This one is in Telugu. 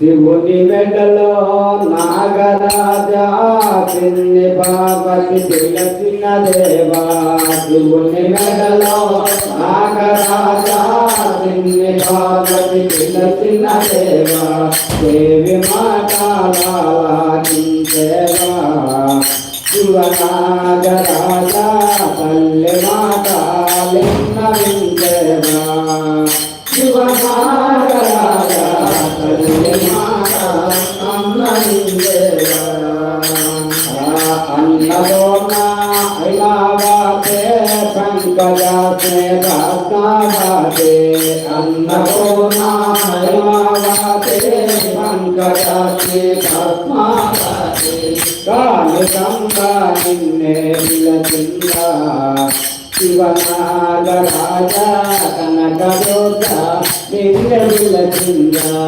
శివుని మెడలో నాగరాజా చిన్ని పార్వతి తెలిసిన దేవా శివుని మెడలో నాగరాజా చిన్ని పార్వతి తెలిసిన దేవా దేవి మాతాలాగించేవా శివనాగరాజా తల్లి మాతాలిన్నవించేవా శివనాగరాజా अन्नपूर्णा इलावाते पंकजाते रत्नावाते अन्नपूर्णा इलावाते पंकजाते रत्नावाते कालिकंबा निन्ने विलचिंदा शिवनागराजा कनकदुर्गा निन्ने विलचिंदा